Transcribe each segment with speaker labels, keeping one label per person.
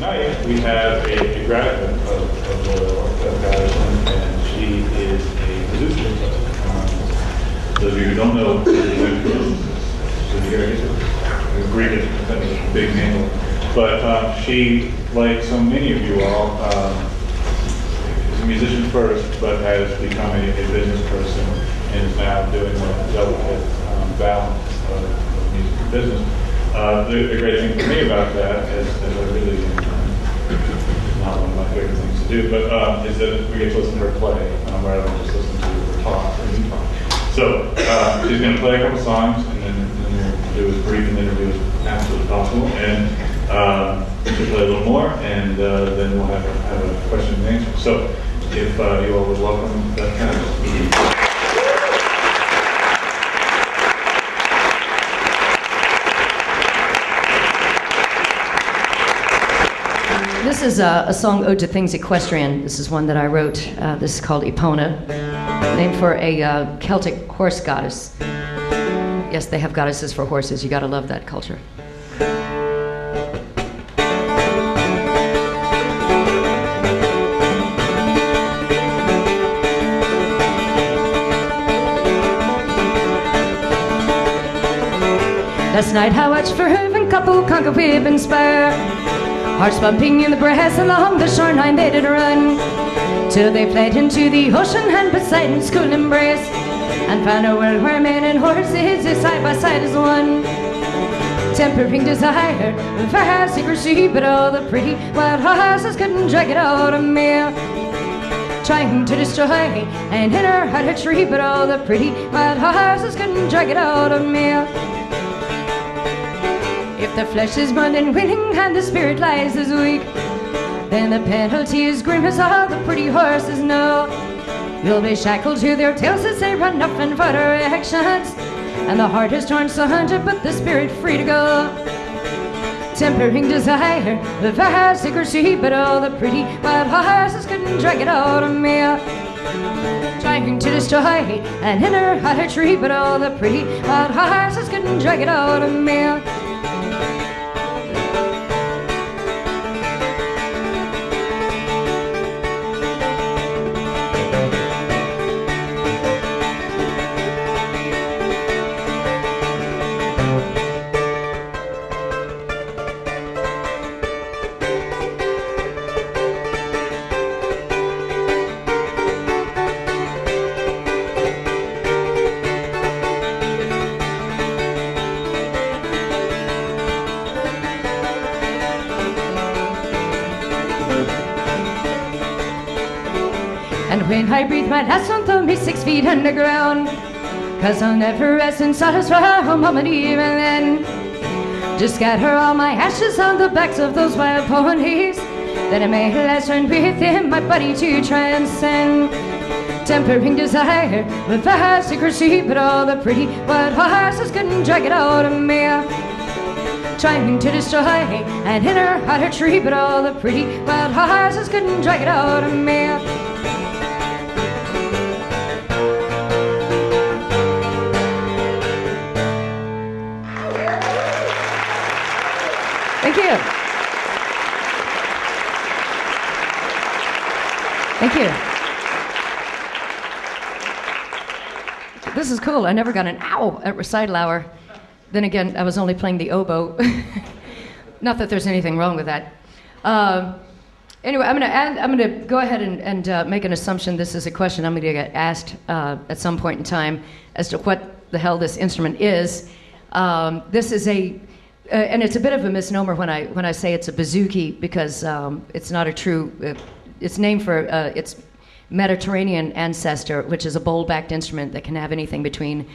Speaker 1: tonight we have a graduate of Loyola, Beth Patterson, and she is a musician. Those of you who don't know, Greek is a big name, but she, like so many of you all, is a musician first, but has become a business person and is now doing a delicate balance of music and business. The great thing for me about that is I really, not one of my favorite things to do, but is that we get to listen to her play rather than just listen to her talk or me talk. So she's going to play a couple songs, and then we'll do as brief an interview as absolutely possible, and she'll play a little more, and then we'll have a question and answer. So if you all would welcome Beth Patterson.
Speaker 2: This is a song ode to things equestrian. This is one that I wrote. This is called Epona, named for a Celtic horse goddess. Yes, they have goddesses for horses. You gotta love that culture. Last night I watched for Hooven couple conquer whip and spur. Hearts pumping in the breast, along the shoreline they did run, till they fled into the ocean and Poseidon's cool embrace, and found a world where men and horses is side by side as one. Tempering desire for her secrecy, but all the pretty wild horses couldn't drag it out of me. Trying to destroy and in her heart a tree, but all the pretty wild horses couldn't drag it out of me. If the flesh is bond and willing and the spirit lies as weak, then the penalty is grim as all the pretty horses know. You'll be shackled to their tails as they run up in for directions, and the heart is torn sunder but the spirit free to go. Tempering desire with her secrecy, but all the pretty wild horses couldn't drag it out of me. Trying to destroy and in her heart a tree, but all the pretty wild horses couldn't drag it out of me. And when I breathe my last, don't throw me 6 feet underground, 'cause I'll never rest in silence for a moment even then. Just scatter all my ashes on the backs of those wild ponies, that I may last run within my body to transcend. Tempering desire with a secrecy, but all the pretty wild horses couldn't drag it out of me. Trying to destroy and in her heart a tree, but all the pretty wild horses couldn't drag it out of me. Thank you. Thank you. This is cool. I never got an ow at recital hour. Then again, I was only playing the oboe. Not that there's anything wrong with that. Anyway, I'm gonna go ahead and make an assumption. This is a question I'm gonna get asked at some point in time as to what the hell this instrument is. This is and it's a bit of a misnomer when I say it's a bouzouki, because it's not a true. It's named for its Mediterranean ancestor, which is a bowl-backed instrument that can have anything between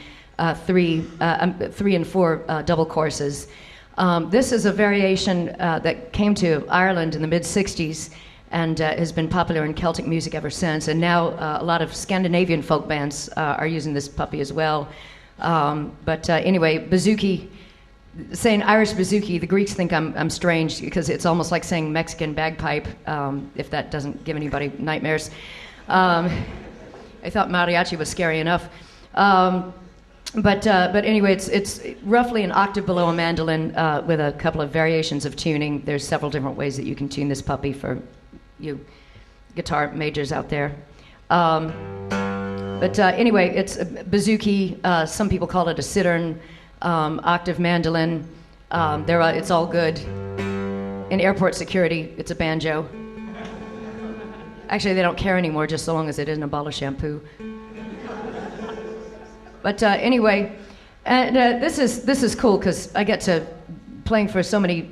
Speaker 2: 3 and 4 double courses. This is a variation that came to Ireland in the mid-'60s and has been popular in Celtic music ever since. And now a lot of Scandinavian folk bands are using this puppy as well. Anyway, bouzouki. Saying Irish bouzouki, the Greeks think I'm strange because it's almost like saying Mexican bagpipe, if that doesn't give anybody nightmares. I thought mariachi was scary enough. But anyway, it's roughly an octave below a mandolin with a couple of variations of tuning. There's several different ways that you can tune this puppy for you guitar majors out there. But anyway, it's a bouzouki. Some people call it a citern, octave mandolin. It's all good. In airport security, it's a banjo. Actually, they don't care anymore, just so long as it isn't a bottle of shampoo. But anyway, and this is cool because I get to playing for so many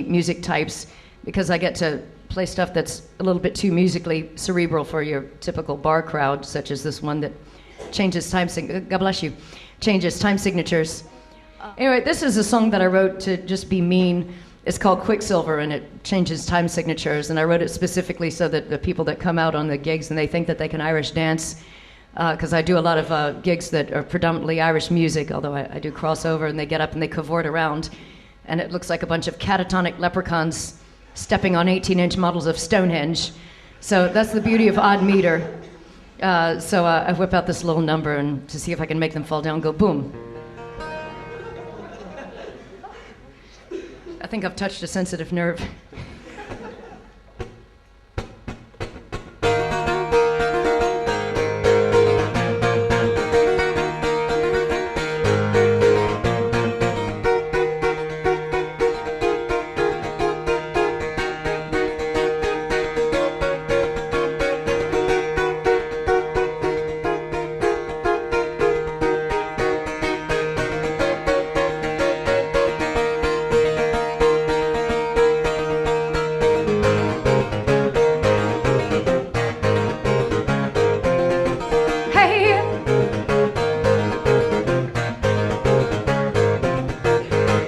Speaker 2: music types, because I get to play stuff that's a little bit too musically cerebral for your typical bar crowd, such as this one that changes time signatures. Anyway, this is a song that I wrote to just be mean. It's called Quicksilver, and it changes time signatures. And I wrote it specifically so that the people that come out on the gigs and they think that they can Irish dance, because I do a lot of gigs that are predominantly Irish music, although I do crossover, and they get up and they cavort around, and it looks like a bunch of catatonic leprechauns stepping on 18-inch models of Stonehenge. So that's the beauty of odd meter. So I whip out this little number and to see if I can make them fall down, go boom. I think I've touched a sensitive nerve.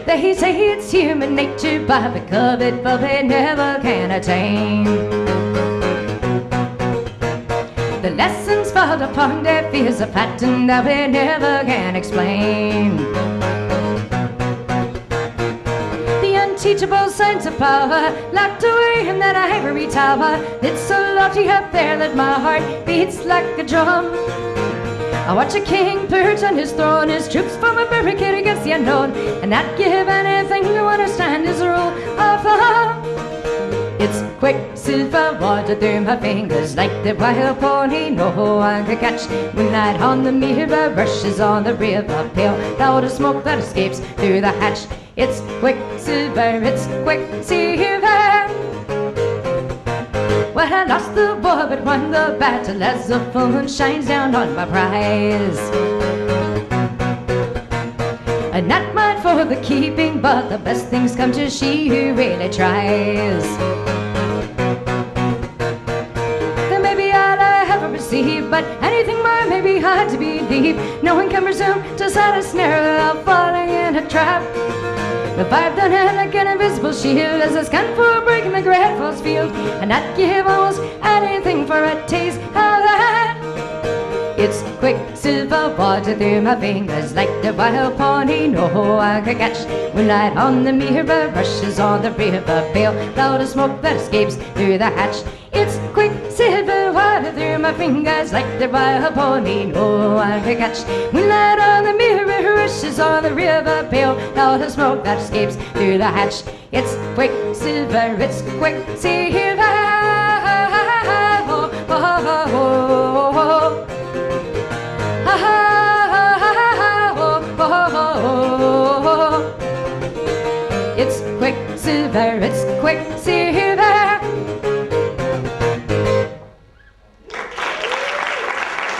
Speaker 2: They say it's human nature, but the covet puppet never can attain. The lessons fall upon deaf ears, a pattern that we never can explain. The unteachable science of power, locked away in that ivory tower. It's so lofty up there that my heart beats like a drum. I watch a king perch on his throne, his troops form a barricade against the unknown, and not give anything to understand his rule of law. It's quicksilver water through my fingers, like the wild pony no one can catch. Moonlight on the mirror, rushes on the river, pale cloud of smoke that escapes through the hatch. It's quicksilver, it's quicksilver. Well, I lost the war but won the battle as the full moon shines down on my prize. And not mine for the keeping, but the best things come to she who really tries. There may be all I ever received, but anything more may be hard to believe. No one can presume to set a snare without falling in a trap. If I've done it like an invisible shield, as a scan for breaking the great false field, and not give almost anything for a taste of that. It's quicksilver water through my fingers, like the wild pony no one can catch. Moonlight on the mirror, rushes on the river, pale cloud of smoke that escapes through the hatch. It's quicksilver water through my fingers, like the wild pony no one can catch. Moonlight on the mirror, rushes on the river, pale cloud of smoke that escapes through the hatch. It's quicksilver, it's quicksilver. Oh, oh, oh, oh, oh. It's quicksilver, it's quicksilver.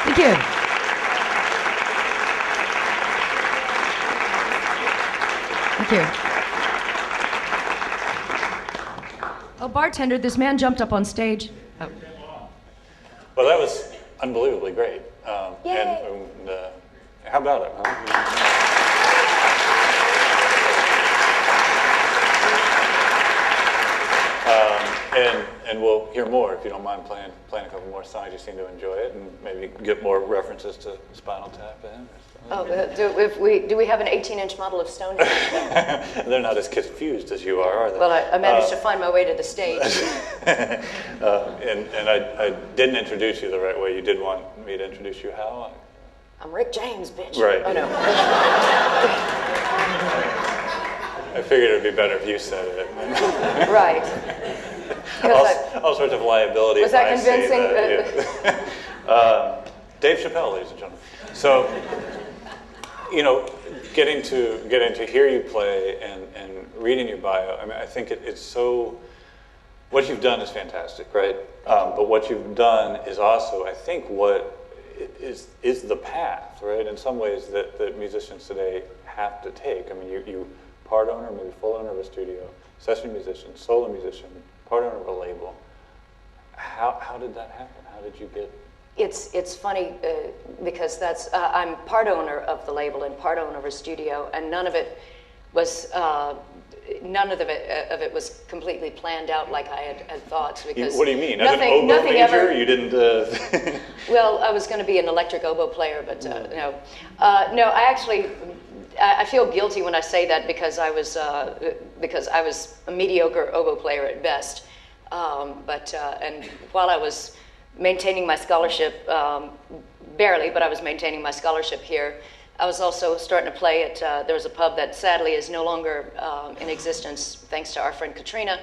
Speaker 2: Thank you. Thank you. Oh, bartender, this man jumped up on stage. Oh.
Speaker 3: Well, that was unbelievably great.
Speaker 2: Yay.
Speaker 3: And how about it, huh? And we'll hear more if you don't mind playing a couple more songs. You seem to enjoy it, and maybe get more references to Spinal Tap in.
Speaker 2: Oh, do we have an 18-inch model of Stonehenge?
Speaker 3: They're not as confused as you are they?
Speaker 2: Well, I managed to find my way to the stage.
Speaker 3: And I didn't introduce you the right way. You did want me to introduce you how?
Speaker 2: I'm Rick James, bitch.
Speaker 3: Right.
Speaker 2: Oh, no.
Speaker 3: I figured it would be better if you said it.
Speaker 2: Right.
Speaker 3: All sorts of liability.
Speaker 2: Was
Speaker 3: if
Speaker 2: that
Speaker 3: I say
Speaker 2: convincing?
Speaker 3: that, yeah. Dave Chappelle, ladies and gentlemen. So, getting to hear you play and reading your bio, I mean, I think it's so. What you've done is fantastic, right? But what you've done is also, I think, what is the path, right? In some ways that musicians today have to take. I mean, you part owner, maybe full owner of a studio, session musician, solo musician, part owner of a label. How did that happen? How did you get?
Speaker 2: It's funny because I'm part owner of the label and part owner of a studio, and none of it was was completely planned out like I had thought. Because
Speaker 3: what do you mean? As an oboe major, you didn't?
Speaker 2: Well, I was going to be an electric oboe player, but no. No, I actually. I feel guilty when I say that because I was a mediocre oboe player at best. And while I was maintaining my scholarship, barely, but I was maintaining my scholarship here, I was also starting to play at, there was a pub that sadly is no longer in existence thanks to our friend Katrina,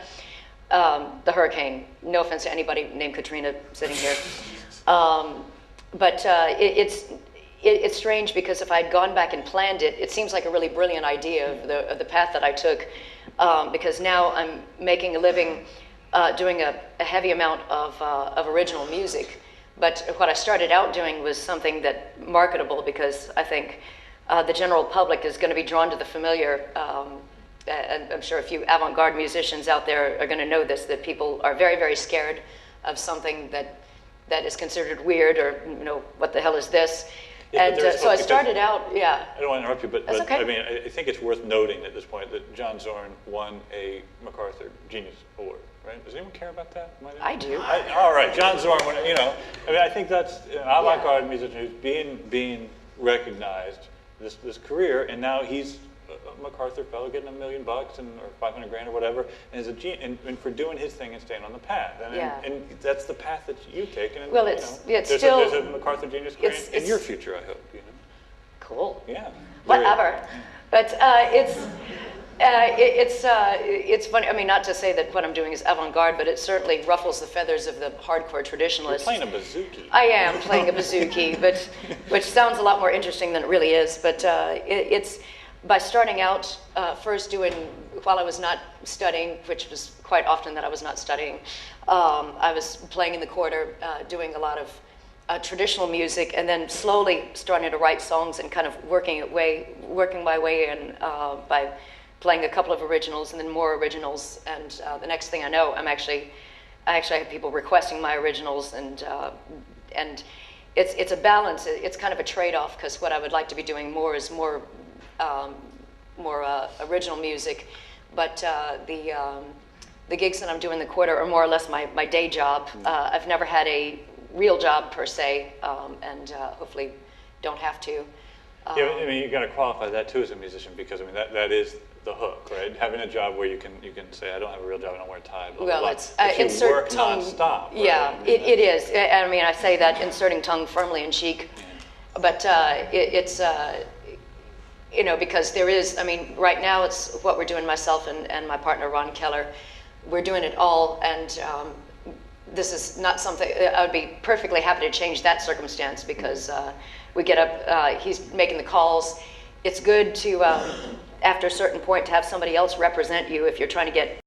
Speaker 2: the hurricane. No offense to anybody named Katrina sitting here. It's strange because if I'd gone back and planned it, it seems like a really brilliant idea of the path that I took, because now I'm making a living doing a heavy amount of original music. But what I started out doing was something that marketable, because I think the general public is going to be drawn to the familiar. And I'm sure a few avant-garde musicians out there are going to know this, that people are very, very scared of something that is considered weird, or what the hell is this?
Speaker 3: Yeah,
Speaker 2: and so I started out, yeah.
Speaker 3: I don't want to interrupt you, but
Speaker 2: okay.
Speaker 3: I mean, I think it's worth noting at this point that John Zorn won a MacArthur Genius Award, right? Does anyone care about that?
Speaker 2: I do.
Speaker 3: All right, John Zorn, I mean, I think that's an avant-garde musician who's being recognized this career, and now he's a MacArthur fellow getting $1 million or $500,000 or whatever, and is a genius, and for doing his thing and staying on the path, and that's the path that you take. And
Speaker 2: well,
Speaker 3: there's
Speaker 2: still
Speaker 3: a MacArthur Genius Grant in your future, I hope.
Speaker 2: Cool.
Speaker 3: Yeah.
Speaker 2: Whatever. But it's funny. I mean, not to say that what I'm doing is avant-garde, but it certainly ruffles the feathers of the hardcore traditionalists.
Speaker 3: You're playing a bouzouki.
Speaker 2: I am playing a bouzouki, which sounds a lot more interesting than it really is. But it's by starting out first doing, while I was not studying, which was quite often that I was not studying, I was playing in the quarter, doing a lot of traditional music, and then slowly starting to write songs and kind of working my way in by playing a couple of originals and then more originals. And the next thing I know, I actually have people requesting my originals, and it's a balance. It's kind of a trade-off, because what I would like to be doing more is more original music, but the gigs that I'm doing in the quarter are more or less my day job. I've never had a real job per se, and hopefully don't have to.
Speaker 3: Yeah, I mean, you got to qualify that too as a musician, because I mean that is the hook, right? Having a job where you can say, I don't have a real job, I don't wear a tie. Blah,
Speaker 2: well,
Speaker 3: blah,
Speaker 2: it's
Speaker 3: you work nonstop. Right?
Speaker 2: Yeah, it is. I mean, I say that inserting tongue firmly in cheek, but it's because there is. I mean, right now it's what we're doing, myself and my partner Ron Keller. We're doing it all, and this is not something. I would be perfectly happy to change that circumstance, because we get up. He's making the calls. It's good to, after a certain point, to have somebody else represent you if you're trying to get